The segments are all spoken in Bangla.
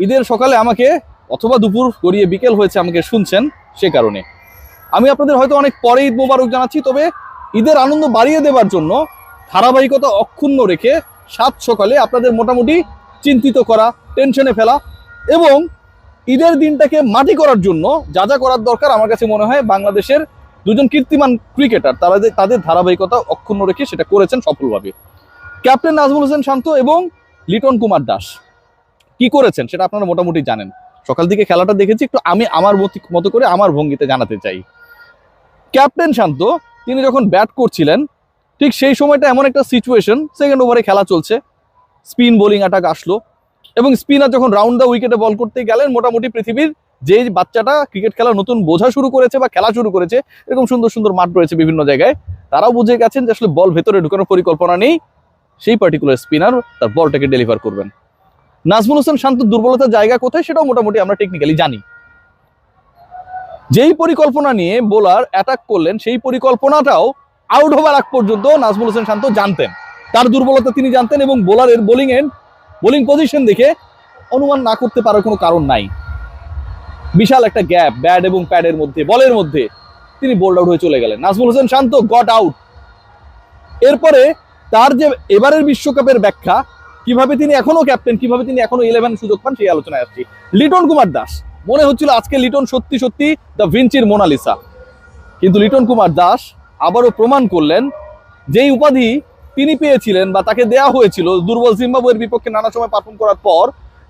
ঈদের সকালে আমাকে অথবা দুপুর গড়িয়ে বিকেল হয়েছে আমাকে শুনছেন, সে কারণে আমি আপনাদের হয়তো অনেক পরে ঈদ মোবারক জানাচ্ছি। তবে ঈদের আনন্দ বাড়িয়ে দেবার জন্য ধারাবাহিকতা অক্ষুণ্ণ রেখে সাত সকালে আপনাদের মোটামুটি চিন্তিত করা, টেনশনে ফেলা এবং ঈদের দিনটাকে মাটি করার জন্য যা যা করার দরকার আমার কাছে মনে হয় বাংলাদেশের দুজন কীর্তিমান ক্রিকেটার তাদের ধারাবাহিকতা অক্ষুণ্ণ রেখে সেটা করেছেন সফলভাবে। ক্যাপ্টেন নাজমুল হোসেন শান্ত এবং লিটন কুমার দাস কি করেছেন সেটা আপনারা মোটামুটি জানেন। সকাল থেকে খেলাটা দেখেছি, একটু আমি আমার মতো করে আমার ভঙ্গিতে জানাতে চাই। ক্যাপ্টেন শান্ত তিনি যখন ব্যাট করছিলেন ঠিক সেই সময়টা এমন একটা সিচুয়েশন, সেকেন্ড ওভারে খেলা চলছে, স্পিন বোলিং অ্যাটাক আসলো এবং স্পিনার যখন রাউন্ড দ্য উইকেটে বল করতে গেলেন, মোটামুটি পৃথিবীর যে বাচ্চাটা ক্রিকেট খেলা নতুন বোঝা শুরু করেছে বা খেলা শুরু করেছে, এরকম সুন্দর সুন্দর মাঠ রয়েছে বিভিন্ন জায়গায়, তারাও বুঝে গেছেন যে আসলে বল ভেতরে ঢুকানোর পরিকল্পনা নেই, সেই পার্টিকুলার স্পিনার তার বলটাকে ডেলিভার করবেন। নাজমুল হোসেন শান্তর দুর্বলতার জায়গা কোথায় সেটাও মোটামুটি আমরা টেকনিক্যালি জানি। যেই পরিকল্পনা নিয়ে বোলার অ্যাটাক করলেন সেই পরিকল্পনাটাও আউট হবার আগ পর্যন্ত নাজমুল হোসেন শান্ত জানতেন, তার দুর্বলতা তিনি জানতেন এবং বোলারের বোলিং পজিশন দেখে অনুমান না করতে পারার কোনো কারণ নাই। বিশাল একটা গ্যাপ ব্যাট এবং প্যাডের মধ্যে, বলের মধ্যে, তিনি বোল্ড আউট হয়ে চলে গেলেন। নাজমুল হোসেন শান্ত গট আউট। এরপরে তার যে এবারের বিশ্বকাপের ব্যাখ্যা, কিভাবে তিনি এখনো ক্যাপ্টেন, কিভাবে তিনি এখনো 11 সুযোগ পান, সেই আলোচনায় আসছি। লিটন কুমার দাস, মনে হচ্ছিল আজকে লিটন সত্যি সত্যি দ্য ভিঞ্চির মোনালিসা, কিন্তু লিটন কুমার দাস আবারও প্রমাণ করলেন যেই উপাধি তিনি পেয়েছিলেন বা তাকে দেয়া হয়েছিল দুর্বল জিম্বাবুয়ের বিপক্ষে নানা সময় পারফর্ম করার পর,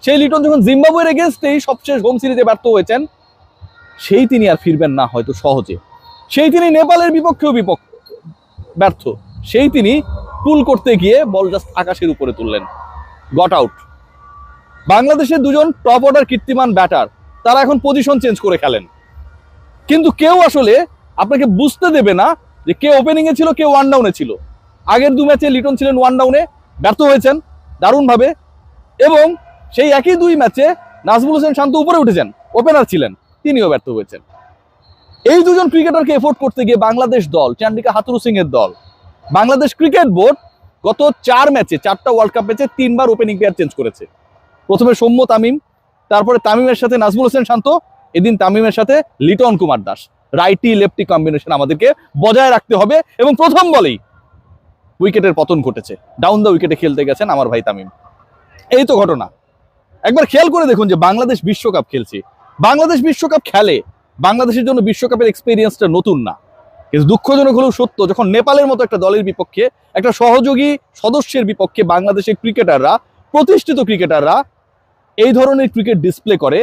সেই লিটন যখন জিম্বাবুয়ের এগেনস্টেই সবশেষ হোম সিরিজে ব্যর্থ হয়েছেন, সেই তিনি আর ফিরবেন না হয়তো সহজে। সেই তিনি নেপালের বিপক্ষেও ব্যর্থ, সেই তিনি পুল করতে গিয়ে বল জাস্ট আকাশের উপরে তুললেন, গট আউট। বাংলাদেশের দুজন টপ অর্ডার কীর্তিমান ব্যাটার, তারা এখন পজিশন চেঞ্জ করে খেলেন, কিন্তু কেউ আসলে আপনাকে বুঝতে দেবে না যে কে ওপেনিং এ ছিল, কে ওয়ান ডাউনে ছিল। আগের দু ম্যাচে লিটন ছিলেন ওয়ান ডাউনে, ব্যর্থ হয়েছেন দারুণভাবে, এবং সেই একই দুই ম্যাচে নাজমুল হোসেন শান্ত উপরে উঠেছেন, ওপেনার ছিলেন, তিনিও ব্যর্থ হয়েছেন। এই দুজন ক্রিকেটারকে এফোর্ট করতে গিয়ে বাংলাদেশ দল, চান্ডিকা হাথুরু সিং এর দল, বাংলাদেশ ক্রিকেট বোর্ড গত 4টা ওয়ার্ল্ড কাপ ম্যাচে 3বার ওপেনিং প্লেয়ার চেঞ্জ করেছে। প্রথমে সৌম্য তামিম, তারপরে তামিমের সাথে নাজমুল হোসেন শান্ত, এদিন তামিমের সাথে Liton Kumar Das. Righty lefty combination আমাদেরকে বজায় রাখতে হবে এবং প্রথম বলেই উইকেটের পতন ঘটেছে, ডাউন দ্য উইকেটে খেলতে গেছেন আমার ভাই তামিম। এই তো ঘটনা। একবার খেয়াল করে দেখুন যে বাংলাদেশ বিশ্বকাপ খেলছে, বাংলাদেশ বিশ্বকাপ খেলে, বাংলাদেশের জন্য বিশ্বকাপের এক্সপিরিয়েন্সটা নতুন না, কিন্তু দুঃখজনক হলেও সত্য, যখন নেপালের মতো একটা দলের বিপক্ষে, একটা সহযোগী সদস্যের বিপক্ষে বাংলাদেশের ক্রিকেটাররা, প্রতিষ্ঠিত ক্রিকেটাররা এই ধরনের ক্রিকেট ডিসপ্লে করে,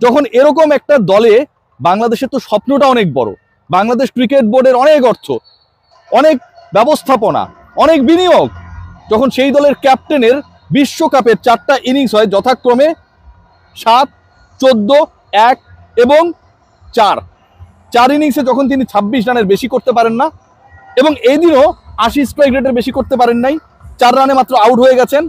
যখন এরকম একটা দলে, বাংলাদেশের তো স্বপ্নটা অনেক বড়, বাংলাদেশ ক্রিকেট বোর্ডের অনেক অর্থ, অনেক ব্যবস্থাপনা, অনেক বিনিয়োগ, যখন সেই দলের ক্যাপ্টেনের বিশ্বকাপের 4টা ইনিংস হয় যথাক্রমে 7, 14, 1 এবং 4 ইনিংসে, যখন তিনি 26 রানের বেশি করতে পারেন না এবং এই দিনও 80 স্ট্রাইক রেটের বেশি করতে পারেন নাই, 4 রানে মাত্র আউট হয়ে গেছেন।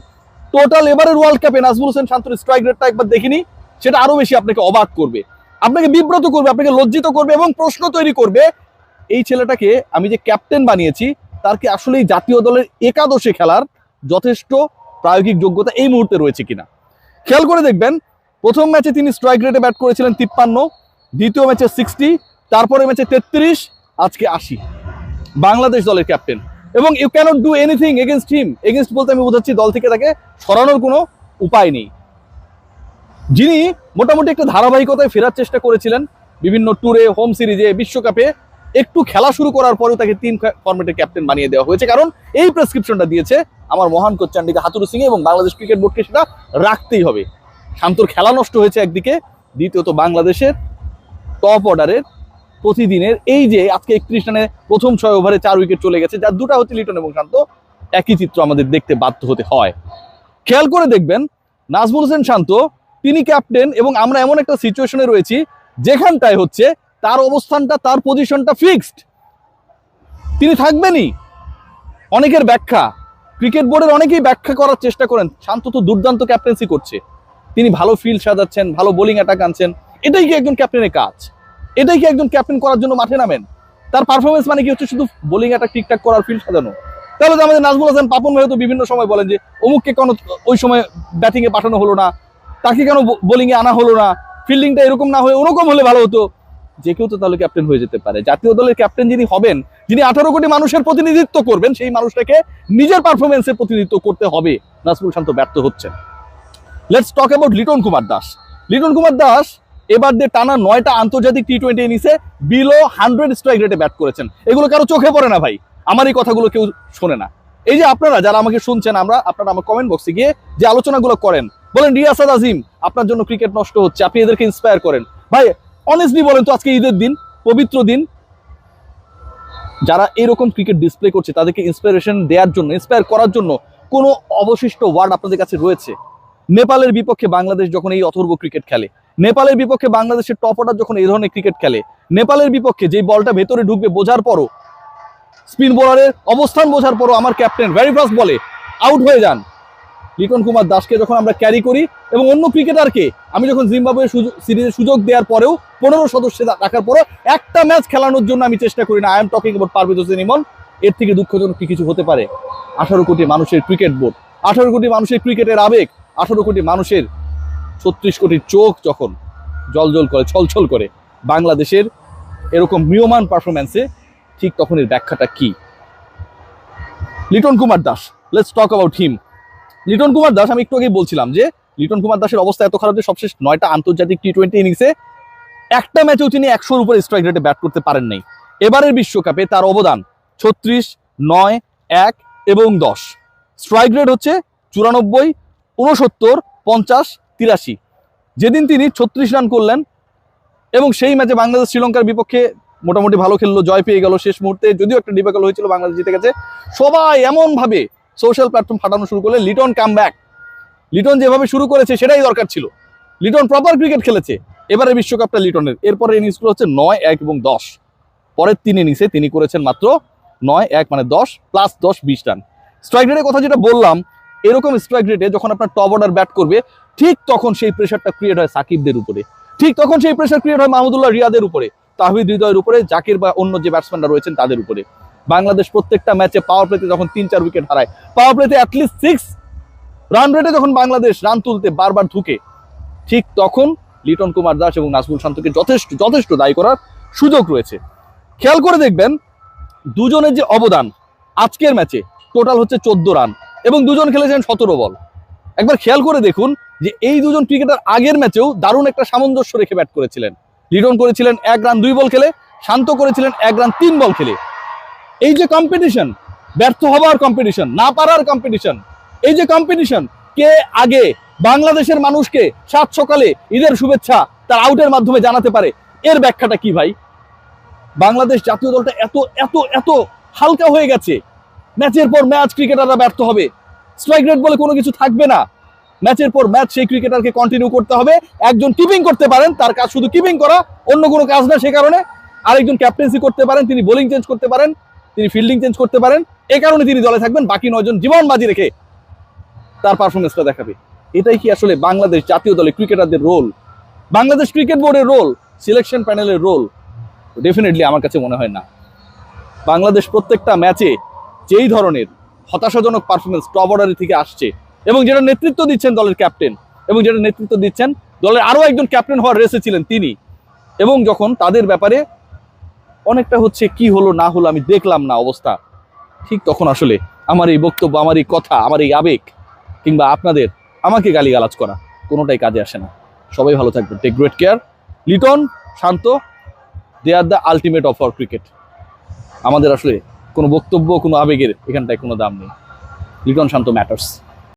টোটাল এবারের ওয়ার্ল্ড কাপে নাজমুল হোসেন শান্তর স্ট্রাইক রেটটা একবার দেখিনি, সেটা আরো বেশি আপনাকে অবাক করবে, আপনাকে বিব্রত করবে, আপনাকে লজ্জিত করবে এবং প্রশ্ন তৈরি করবে, এই ছেলেটাকে আমি যে ক্যাপ্টেন বানিয়েছি তার কি আসলেই জাতীয় দলের একাদশে খেলার যথেষ্ট প্রায়োগিক যোগ্যতা এই মুহূর্তে রয়েছে কিনা। খেয়াল করে দেখবেন, প্রথম ম্যাচে তিনি স্ট্রাইক রেটে ব্যাট করেছিলেন 53, দ্বিতীয় ম্যাচে 60, তারপরে ম্যাচে 33, আজকে 80। বাংলাদেশ দলের ক্যাপ্টেন, এবং you cannot do anything against him. Against বলতে আমি বোঝাচ্ছি দল থেকে তাকে সরানোর কোনো উপায় নেই। যিনি মোটামুটি একটা ধারাবাহিকতায় ফেরার চেষ্টা করেছিলেন বিভিন্ন ট্যুরে, হোম সিরিজে, বিশ্বকাপে, একটু খেলা শুরু করার পরেও তাকে 3 ফরম্যাটের ক্যাপ্টেন বানিয়ে দেওয়া হয়েছে, কারণ এই প্রেসক্রিপশনটা দিয়েছে আমার মহান কোচ চান্ডিকা হাথুরু সিং এবং বাংলাদেশ ক্রিকেট বোর্ডকে সেটা রাখতেই হবে। শান্তর খেলা নষ্ট হয়েছে একদিকে, দ্বিতীয়ত বাংলাদেশের টপ অর্ডারের প্রতিদিনের এই যে আজকে 31 রানে প্রথম 6 ওভারে 4 উইকেট চলে গেছে, যার 2টা হচ্ছে লিটন এবং শান্ত, একই চিত্র আমাদের দেখতে বাধ্য হতে হয়। খেয়াল করে দেখবেন, নাজমুল হোসেন শান্ত তিনি ক্যাপ্টেন এবং আমরা এমন একটা সিচুয়েশনে রয়েছি যেখানটায় হচ্ছে তার অবস্থানটা, তার পজিশনটা ফিক্সড, তিনি থাকবেনই। অনেকের ব্যাখ্যা, ক্রিকেট বোর্ডের অনেকেই ব্যাখ্যা করার চেষ্টা করেন শান্ত তো দুর্দান্ত ক্যাপ্টেন্সি করছে, তিনি ভালো ফিল্ড সাজাচ্ছেন, ভালো বোলিং অ্যাটাক আনছেন, এটাই কি একজন ক্যাপ্টেনের কাজ? এটাই কি একজন ক্যাপ্টেন করার জন্য মাঠে নামেন? তার পারফরমেন্স মানে কি হচ্ছে শুধু বোলিং অ্যাটাক ঠিকঠাক করার, ফিল্ড সাজানো? তাহলে তো আমাদের নাজমুল হাসান পাপন ভাই তো বিভিন্ন সময় বলেন যে অমুককে কোনো ওই সময় ব্যাটিংয়ে পাঠানো হলো না, তাকে কেন বোলিংয়ে আনা হলো না, ফিল্ডিংটা এরকম না হয়ে ওরকম হলে ভালো হতো। যে কেউ তো তাহলে ক্যাপ্টেন হয়ে যেতে পারে। জাতীয় দলের ক্যাপ্টেন যিনি হবেন, যিনি 18 কোটি মানুষের প্রতিনিধিত্ব করবেন, সেই মানুষটাকে নিজের পারফরমেন্সের প্রতিনিধিত্ব করতে হবে। নাজমুল শান্ত ব্যর্থ হচ্ছেন। Let's talk about Liton Kumar Das. Liton Kumar Das এবার দিয়ে টানা 9টা আন্তর্জাতিক টি20 ইনিংসে বিলো 100 স্ট্রাইক রেটে ব্যাট করেছেন। এগুলো কারো চোখে পড়ে না ভাই, আমার এই কথাগুলো কেউ শোনে না। এই যে আপনারা যারা আমাকে শুনছেন, আপনারা আমার কমেন্ট বক্সে গিয়ে যে আলোচনাগুলো করেন, বলেন রিয়াসাদ আজিম আপনার জন্য ক্রিকেট নষ্ট হচ্ছে, আপনি এদেরকে ইন্সপায়ার করেন। ভাই অনেস্টলি বলেন তো, আজকে ঈদের দিন, পবিত্র দিন, যারা এরকম ক্রিকেট ডিসপ্লে করছে তাদেরকে ইন্সপিরেশন দেওয়ার জন্য, ইন্সপায়ার করার জন্য কোনো অবশিষ্ট ওয়ার্ড আপনাদের কাছে রয়েছে? নেপালের বিপক্ষে বাংলাদেশ যখন এই অথর্ব ক্রিকেট খেলে, নেপালের বিপক্ষে বাংলাদেশের টপ অর্ডার যখন এই ধরনের ক্রিকেট খেলে, নেপালের বিপক্ষে যে বলটা ভেতরে ঢুকবে বোঝার পরও, স্পিন বোলারের অবস্থান বোঝার পরও আমার ক্যাপ্টেন ভেরি ফার্স্ট বলে আউট হয়ে যান। লিটন কুমার দাসকে যখন আমরা ক্যারি করি এবং অন্য ক্রিকেটারকে আমি যখন জিম্বাবুয়ে সিরিজে সুযোগ দেওয়ার পরেও 15 সদস্য রাখার পরও একটা ম্যাচ খেলানোর জন্য আমি চেষ্টা করি না। I am talking about Parvez Hossain Emon. এর থেকে দুঃখজনক কি কিছু হতে পারে? 18 কোটি মানুষের ক্রিকেট বোর্ড, 18 কোটি মানুষের ক্রিকেটের আবেগ, 18 কোটি মানুষের 36 কোটির চোখ যখন জলজল করে, ছলছল করে বাংলাদেশের এরকম ম্রিয়মান পারফরম্যান্সে, ঠিক তখন এর ব্যাখ্যাটা কি? Liton Kumar Das, let's talk about him. Liton Kumar Das, আমি একটু আগেই বলছিলাম যে লিটন কুমার দাসের অবস্থা এত খারাপ যে সবশেষ 9টা আন্তর্জাতিক টি20 ইনিংসে একটা ম্যাচেও তিনি 100-র উপরে স্ট্রাইক রেটে ব্যাট করতে পারেন নাই। এবারের বিশ্বকাপে তার অবদান 36, 9, 1 এবং 10। স্ট্রাইক রেট হচ্ছে 94, 69, 50, 83। যেদিন তিনি 36 রান করলেন এবং সেই ম্যাচে বাংলাদেশ শ্রীলঙ্কার বিপক্ষে মোটামুটি ভালো খেললো, জয় পেয়ে গেল শেষ মুহূর্তে, যদিও একটা ডিবেকল হয়েছিল, বাংলাদেশ জিতে গেছে, সবাই এমন ভাবে সোশ্যাল প্ল্যাটফর্ম ফাটানো শুরু করলে লিটন কাম ব্যাক। লিটন যেভাবে শুরু করেছে সেটাই দরকার ছিল। লিটন প্রপার ক্রিকেট খেলেছে। এবারে বিশ্বকাপটা লিটনের। এরপরে ইনিংসগুলো হচ্ছে 9, 1 এবং 10। পরের 3 ইনিংসে তিনি করেছেন মাত্র 9, 1 মানে 10 প্লাস 10, 20 রান। স্ট্রাইক রেটের কথা যেটা বললাম, এরকম স্ট্রাইক রেটে যখন আপনার টপ অর্ডার ব্যাট করবে, ঠিক তখন সেই প্রেশারটা ক্রিয়েট হয় সাকিবদের উপরে, ঠিক তখন সেই প্রেশার ক্রিয়েট হয় মাহমুদুল্লাহ রিয়াদের উপরে, তাহমিদ হৃদয়ের উপরে, জাকির বা অন্য যে ব্যাটসম্যানরা রয়েছেন তাদের উপরে। বাংলাদেশ প্রত্যেকটা ম্যাচে পাওয়ার প্লেতে যখন 3-4 উইকেট হারায়, পাওয়ার প্লেতে অ্যাটলিস্ট 6 রান রেটে যখন বাংলাদেশ রান তুলতে বারবার ঢুকে, ঠিক তখন লিটন কুমার দাস এবং নাজমুল শান্তকে যথেষ্ট দায়ী করার সুযোগ রয়েছে। খেয়াল করে দেখবেন দুজনের যে অবদান, আজকের ম্যাচে টোটাল হচ্ছে 14 রান এবং দুজন খেলেছেন 17 বল। একবার খেয়াল করে দেখুন যে এই দুজন ক্রিকেটার আগের ম্যাচেও দারুণ একটা সামঞ্জস্য রেখে ব্যাট করেছিলেন। লিটন করেছিলেন 1 রান 2 বল খেলে, শান্ত করেছিলেন 1 রান 3 বল খেলে। এই যে কম্পিটিশন, ব্যর্থ হবার কম্পিটিশন, না পারার কম্পিটিশন, এই যে কম্পিটিশন, কে আগে বাংলাদেশের মানুষকে সাত সকালে ঈদের শুভেচ্ছা তার আউটের মাধ্যমে জানাতে পারে, এর ব্যাখ্যাটা কি ভাই? বাংলাদেশ জাতীয় দলটা এত এত এত হালকা হয়ে গেছে। ম্যাচের পর ম্যাচ ক্রিকেটাররা ব্যর্থ হবে, স্ট্রাইক রেট বলে কোনো কিছু থাকবে না। ম্যাচের পর ম্যাচ সেই ক্রিকেটারকে কন্টিনিউ করতে হবে। একজন কিপিং করতে পারেন, তার কাজ শুধু কিপিং করা, অন্য কোনো কাজ না, সে কারণে আরেকজন ক্যাপ্টেন্সি করতে পারেন, তিনি বোলিং চেঞ্জ করতে পারেন, তিনি ফিল্ডিং চেঞ্জ করতে পারেন, এ কারণে তিনি দলে থাকবেন। বাকি 9 জন জীবন বাজি রেখে তার পারফরমেন্সটা দেখাবে। এটাই কি আসলে বাংলাদেশ জাতীয় দলে ক্রিকেটারদের রোল, বাংলাদেশ ক্রিকেট বোর্ডের রোল, সিলেকশন প্যানেলের রোল? ডেফিনেটলি আমার কাছে মনে হয় না। বাংলাদেশ প্রত্যেকটা ম্যাচে যেই ধরনের হতাশাজনক পারফরমেন্স টপ অর্ডার থেকে আসছে এবং যেটা নেতৃত্ব দিচ্ছেন দলের ক্যাপ্টেন, এবং যেটা নেতৃত্ব দিচ্ছেন দলের আরো একজন ক্যাপ্টেন হওয়ার রেসে ছিলেন তিনি, এবং যখন তাদের ব্যাপারে অনেকটা হচ্ছে কি হলো না হলো আমি দেখলাম না অবস্থা, ঠিক তখন আসলে আমার এই বক্তব্য, আমার এই কথা, আমার এই আবেগ কিংবা আপনাদের আমাকে গালিগালাজ করা কোনোটাই কাজে আসে না। সবাই ভালো থাকবেন, take great care. Liton, Shanto, they are the ultimate of our cricket. আমাদের আসলে কোনো বক্তব্য, কোনো আবেগের এখানটায় কোনো দাম নেই। লিটন, শান্ত ম্যাটার্স।